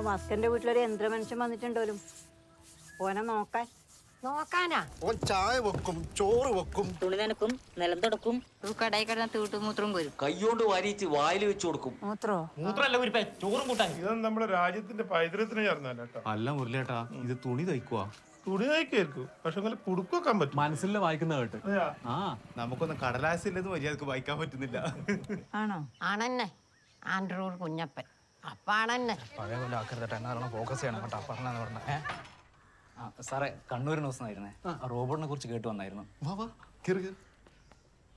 മസ്കന്റെ വീട്ടിലൊരു യന്ത്രമനുഷ്യൻ വന്നിട്ടുണ്ടോലും ഓനെ നോക്കാനാ ഓൻ ചായ വെക്കും, ചോറ് വെക്കും, തുണി നനക്കും, നിലം തുടക്കും, കടയിൽ കിടന്ന തീട്ടുമൂത്രം വരും. കൈകൊണ്ട് വാരിച്ച് വായിൽ വെച്ച് കൊടുക്കും. മൂത്രല്ല ചോറും കൂട്ടാൻ. ഇതൊന്നും നമ്മുടെ രാജ്യത്തിന്റെ പൈതൃകത്തിന് ചേർന്നല്ല കേട്ടോ. അല്ല മുരളിയേട്ടാ, ഇത് തുണി തയ്ക്കുവാ. തുണി തയ്ക്കായിരിക്കും, പക്ഷെ അങ്ങനെ കുടുക്കാൻ പറ്റും. മനസ്സിലെ വായിക്കുന്ന കേട്ട്. ആ നമുക്കൊന്നും കടലാസില്ലെന്ന് മര്യാദക്ക് വായിക്കാൻ പറ്റുന്നില്ല. ആണോ? ആണെന്നെ ആൻഡ്രൂർ കുഞ്ഞപ്പൻ അപ്പാണെന്നെ. പഴയ പോലെ ആക്കരുതട്ടെ, എന്നാണ് ഫോക്കസ് ചെയ്യണം കേട്ടോ. പറഞ്ഞെന്ന് പറഞ്ഞേ. സാറേ, കണ്ണൂർ ന്യൂസ് ആയിരുന്നേ. റോബോട്ടിനെ കുറിച്ച് കേട്ട് വന്നായിരുന്നു. വാ വാ, കേറ് കേറ്.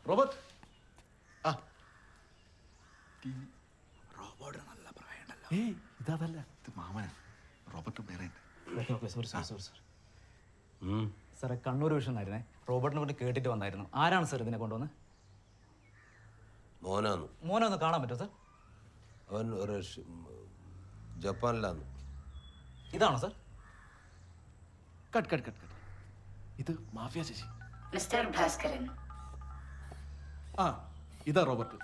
റോബോട്ട് റോബോട്ടിന് നല്ല പ്രായമുണ്ടല്ലോ. ഏയ് ഇതല്ല, ഇത് മാമനാ. റോബോട്ട് വേറെ. സോറി സോറി സോറി സോറി സാറേ, കണ്ണൂർ വിഷൻ ആയിരുന്നേ. റോബോട്ടിനെ കൊണ്ട് കേട്ടിട്ട് വന്നായിരുന്നു. ആരാണ് സാർ ഇതിനെ കൊണ്ടുവന്ന്? മോനെ ഒന്ന് കാണാൻ പറ്റുമോ സാർ? അവൻ ജപ്പാനിലാന്ന്. ഇതാണോ sir? Cut cut cut cut. ഇത് മാഫിയ ചേച്ചി. മിസ്റ്റർ ഭാസ്കരൻ. ആ ഇതാ റോബർട്ട്.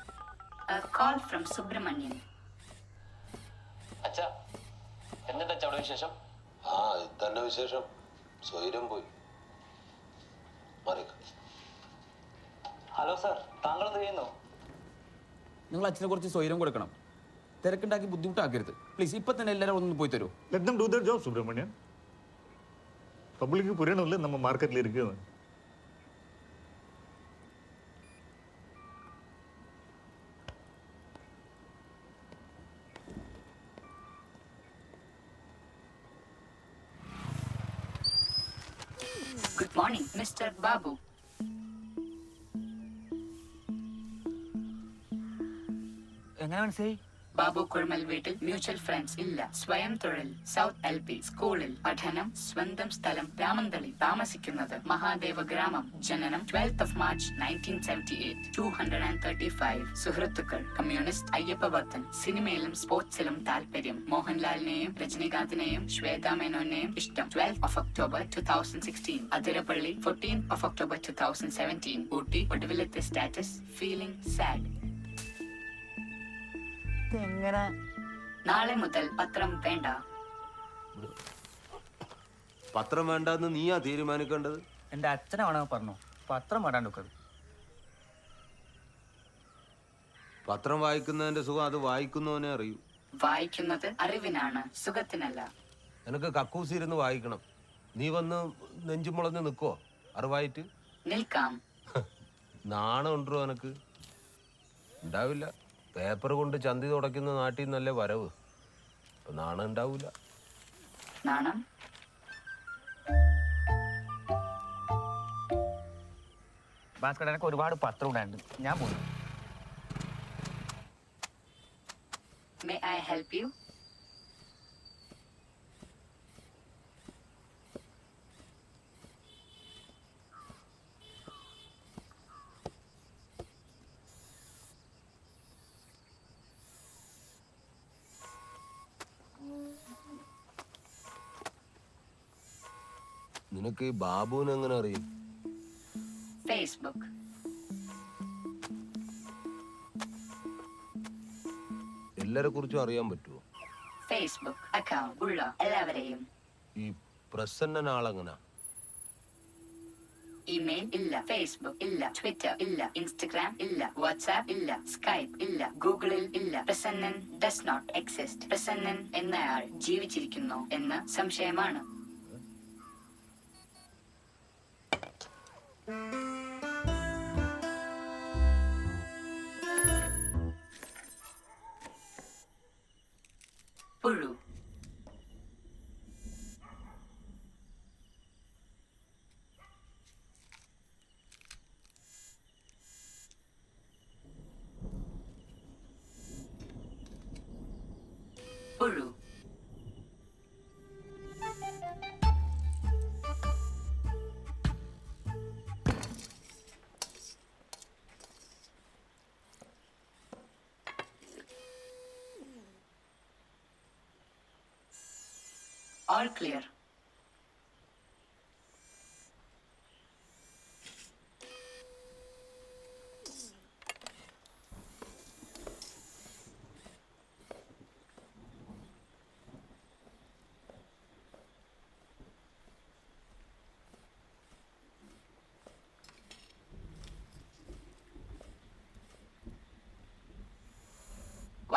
Call from Subramanian. അച്ഛാ, എന്നിട്ട് അച്ഛാ അവിടെ വിശേഷം? ആ ഇത് തന്നെ വിശേഷം. സ്വൈരം പോയി. ഹലോ സാർ, താങ്കൾ എന്ത് ചെയ്യുന്നു? നിങ്ങൾ അച്ഛനെ കുറച്ച് സ്വൈരം കൊടുക്കണം. തിരക്കുണ്ടാക്കി ബുദ്ധിമുട്ടാക്കരുത് പ്ലീസ്. ഇപ്പൊ തന്നെ എല്ലാവരും ഒന്ന് പോയി തരൂ. Let them do their job, Subrahmanyan. Public പുரியணும்ல நம்ம മാർക്കറ്റിൽ இருக்குது. Good morning, Mr. Babu. എങ്ങനെ മനസ്സിലായി? ബാബു കുഴമൽ വീട്ടിൽ മ്യൂച്വൽ ഫ്രണ്ട്സ് ഇല്ല. സ്വയം തൊഴിൽ, സൗത്ത് LP സ്കൂളിൽ പഠനം, സ്വന്തം സ്ഥലം രാമന്തളി, താമസിക്കുന്നത് മഹാദേവ ഗ്രാമം, ജനനം 12th of March 1978, 235 സുഹൃത്തുക്കൾ, കമ്മ്യൂണിസ്റ്റ് അയ്യപ്പഭക്തൻ, സിനിമയിലും സ്പോർട്സിലും താല്പര്യം, മോഹൻലാലിനെയും രജനീകാന്തിനെയും ശ്വേതാ മേനോനെയും ഇഷ്ടം. 12th of October 2016 Athirappilly, 14th of October 2017 Ooty. ഒടുവിലത്തെ സ്റ്റാറ്റസ് ഫീലിംഗ് സാഡ്. നാളെ മുതൽ പത്രം വേണ്ട. പത്രം വേണ്ടെന്ന് നീയാ തീരുമാനിക്കേണ്ടത്. എന്റെ അച്ഛനാണോ പറഞ്ഞു പത്രം വേണ്ടാണ്ടത്. പത്രം വായിക്കുന്നതിന്റെ സുഖം അത് വായിക്കുന്നവനെ അറിയൂ. വായിക്കുന്നത് അറിവിനാണ്, സുഖത്തിനല്ല. നിനക്ക് കക്കൂസി ഇരുന്ന് വായിക്കണം. നീ വന്ന് നെഞ്ചുമുളഞ്ഞ് നിൽക്കോ അറിവായിട്ട്? നിൽക്കാം. നാണം ഉണ്ടോ എനക്ക്? ഉണ്ടാവില്ല. പേപ്പർ കൊണ്ട് ചന്തി തുടയ്ക്കുന്ന നാട്ടിൽ നല്ല വരവ്. അപ്പൊ നാണം ഉണ്ടാവൂല. നാണം ഭാസ്കരൻ, എനിക്ക് ഒരുപാട് പത്രം ഉണ്ടായിട്ടുണ്ട്. ഞാൻ പോകുന്നു. May I help you? നിനക്ക് ഈ ബാബുവിനെ എങ്ങനെ അറിയും? Facebook. എല്ലാരെ കുറിച്ചും അറിയാൻ പറ്റുമോ? Facebook അക്കൗണ്ട് ഉള്ള എല്ലാവരെയും. ഈ പ്രസന്ന ആളെങ്ങനാ? ഇമെയിൽ ഇല്ല, ഫേസ്ബുക്ക് ഇല്ല, ട്വിറ്റർ ഇല്ല, ഇൻസ്റ്റഗ്രാം ഇല്ല, വാട്സ്ആപ്പ് ഇല്ല, സ്കൈപ്പ് ഇല്ല, ഗൂഗിളിൽ ഇല്ല. Prasannan does not exist. Prasannan എന്നയാൾ ജീവിച്ചിരിക്കുന്നു എന്ന് സംശയമാണ്. പുഴു. പുഴു. All clear.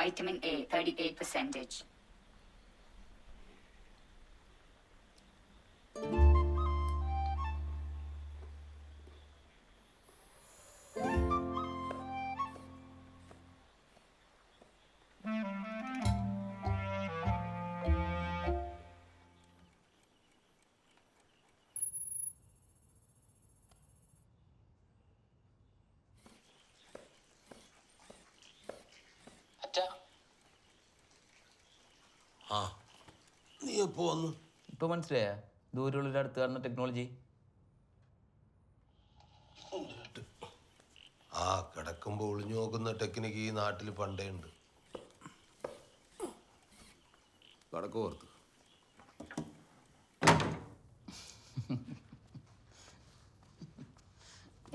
Vitamin A 38%. അച്ഛാ ആ നീ എപ്പോ വന്നു? ഇപ്പൊ മനസ്സിലായ ദൂരമുള്ള അടുത്ത് കാണുന്ന ടെക്നോളജി. ആ കിടക്കുമ്പോ ഒളിഞ്ഞു നോക്കുന്ന ടെക്നിക്ക് ഈ നാട്ടിൽ പണ്ടേ ഉണ്ട്. കടക്ക് ഓർത്ത്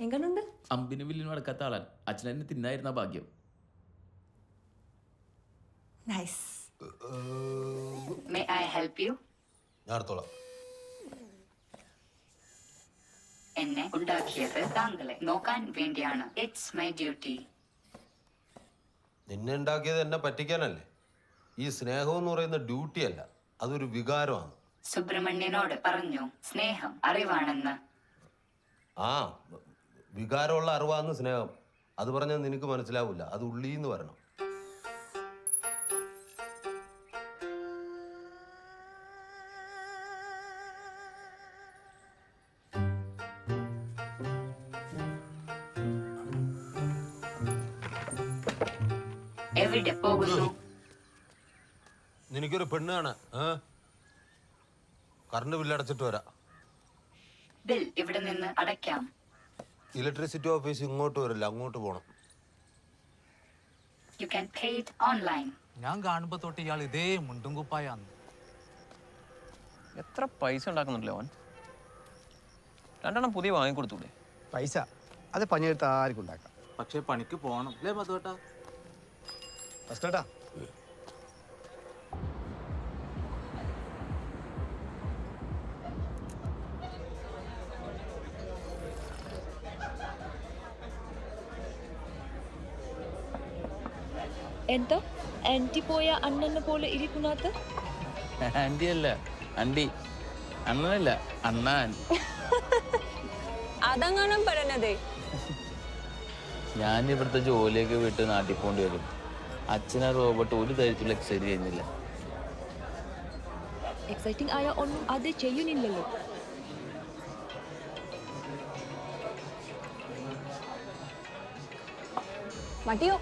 എങ്ങനുണ്ട്? അമ്പിന് വില്ലിന് നടക്കാത്ത ആളാൻ അച്ഛനെന്നെ തിന്നായിരുന്ന ഭാഗ്യം. Nice. May I help you? ഞാൻ അടുത്തോളാം. എന്നെ ഉണ്ടാക്കിയത് താങ്കളെ നോക്കാൻ വേണ്ടിയാണ്. It's my duty. നിന്നെ ഉണ്ടാക്കിയത് എന്നെ പറ്റിക്കാനല്ലേ? ഈ സ്നേഹം എന്ന് പറയുന്ന ഡ്യൂട്ടി അല്ല, അതൊരു വികാരമാണ്. സുബ്രഹ്മണ്യനോട് പറഞ്ഞു സ്നേഹം അറിവാണെന്ന്. ആ വികാരമുള്ള അറിവാന്ന് സ്നേഹം. അത് പറഞ്ഞാൽ നിനക്ക് മനസ്സിലാവില്ല, അത് ഉള്ളീന്ന് വരണം. എവിടെ പോകുന്നു? നിനക്കൊരു പെണ്ണ് കാണാൻ കറണ്ട് ബില്ല് അടച്ചിട്ട് വരാം. ബിൽ ഇവിടെ നിന്ന് അടയ്ക്കാം. ഇലക്ട്രിസിറ്റി ഓഫീസ് ഇങ്ങോട്ട് വരില്ല, അങ്ങോട്ട് പോകണം. You can pay it online. ഞാൻ കാണുമ്പോ തൊട്ട് ഇയാൾ ഇതേ മുണ്ടും കുപ്പായാന്ന്. എത്ര പൈസ ഉണ്ടാക്കുന്നുണ്ടല്ലോ അവൻ. രണ്ടെണ്ണം പുതിയ വാങ്ങിക്കൊടുത്തൂടെ? പൈസ അത് പണിയെടുത്ത് ആർക്കും ഉണ്ടാക്കാം. പക്ഷെ പണിക്ക് പോണം അല്ലേ മധുവേട്ടാ? ഫസ്റ്റേട്ടാ എന്താ ആന്റി പോയ അണ്ണനെ പോലെ ഇരിക്കുന്നത്? ആന്റി അല്ല അണ്ടി, അണ്ണനല്ല അണ്ണാൻ. അതങ്ങനെ പറഞ്ഞതേ. ഞാൻ ഇവിടുത്തെ ജോലിയൊക്കെ വിട്ട് നാട്ടിൽ പോണ്ടി വരും. അച്ഛനെ റോബോട്ട് ഒരു തരത്തിലുള്ള എക്സൈറ്റ് ചെയ്യുന്നില്ല. എക്സൈറ്റിംഗ് ആയ ഒന്നും അത് ചെയ്യുന്നില്ലല്ലോ. മതിയോ,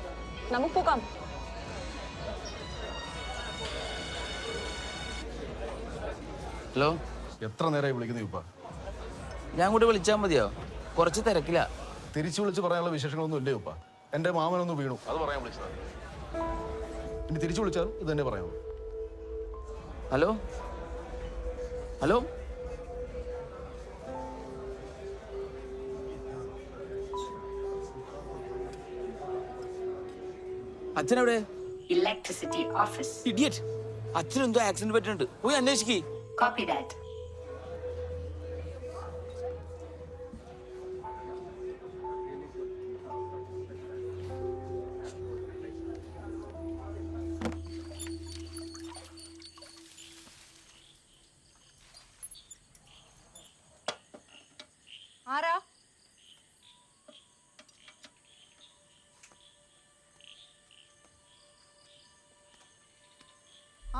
നമുക്ക് പോകാം. ഹലോ, എത്ര നേരമായി വിളിക്കുന്നു ഇപ്പ? ഞാൻ കൂടെ വിളിച്ചാൽ മതിയോ? കുറച്ച് തിരക്കില്ല. തിരിച്ചു വിളിച്ച് പറയാനുള്ള വിശേഷങ്ങളൊന്നും ഇല്ലേ ഉപ്പ? എന്റെ മാമനൊന്ന് വീണു, അത് പറയാൻ വിളിച്ചത്. ഇനി തിരിച്ചു വിളിച്ചാൽ ഇത് തന്നെ പറയാമോ? ഹലോ ഹലോ, അച്ഛനെവിടെ? Electricity office. ഇഡിയറ്റ്, അച്ഛനെന്തോ ആക്സിഡന്റ് പറ്റുന്നുണ്ട്, പോയി അന്വേഷിക്കേ. Copy that. ആരാ?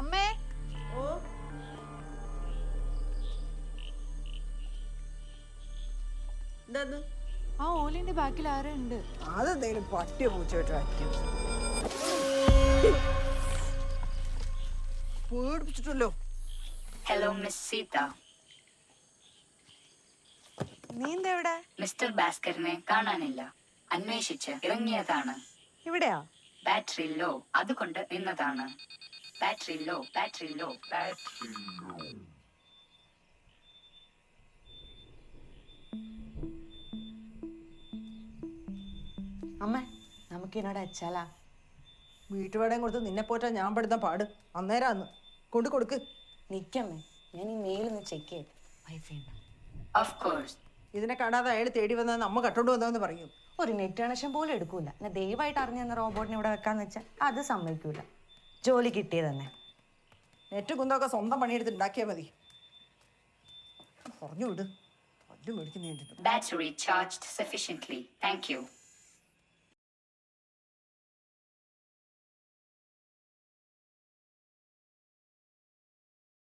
അമ്മേ. ആ ഓലിന്റെ ബാക്കിൽ ആരോ ഉണ്ട്. അതെന്തെങ്കിലും പട്ടിയോ പൂച്ചയായിട്ടായിരിക്കും. പേടിപ്പിച്ചിട്ടല്ലോ. Hello, Miss Sita. നീ എന്താ ഇവിടെ? മിസ്റ്റർ ഭാസ്കറിനെ കാണാനില്ല. അന്വേഷിച്ച് ഇറങ്ങിയതാണ്. ഇവിടെയാ? ബാറ്ററി ലോ, അതുകൊണ്ട് നിന്നതാണ്. Battery low, battery low, battery low. അമ്മ, നമുക്ക് ഇതിനോട് അച്ചാലാ. വീട്ടുവാടയും കൊടുത്ത് നിന്നെ പോറ്റാ ഞാൻ പെടുന്ന പാട് അന്നേരാന്ന്. കൊണ്ട് കൊടുക്ക്. നിക്കമ്മേ, ഞാൻ ഈ മെയിൽ ഒന്ന് ചെക്ക് ചെയ്യട്ടെ. വൈഫൈ ഉണ്ടോ? Of course. ഇതിനെ കാണാതെ അയാൾ തേടി വന്നാൽ നമ്മ കട്ടോണ്ട് വന്നതെന്ന് പറയും. ഒരു നെറ്റ് കണക്ഷൻ പോലും എടുക്കൂല. ഞാൻ ദയവായിട്ട് അറിഞ്ഞു തന്ന റോബോട്ടിനെ ഇവിടെ വെക്കാന്ന് വെച്ചാൽ അത് സമ്മതിക്കൂല. ജോലി കിട്ടിയത് തന്നെ. നെറ്റ് കുന്തൊക്കെ സ്വന്തം പണിയെടുത്ത് ഉണ്ടാക്കിയാൽ മതി. പറഞ്ഞു വിട്. പല്ല് മേടിക്കുന്നതിൻ്റെ Battery charged sufficiently. Thank you.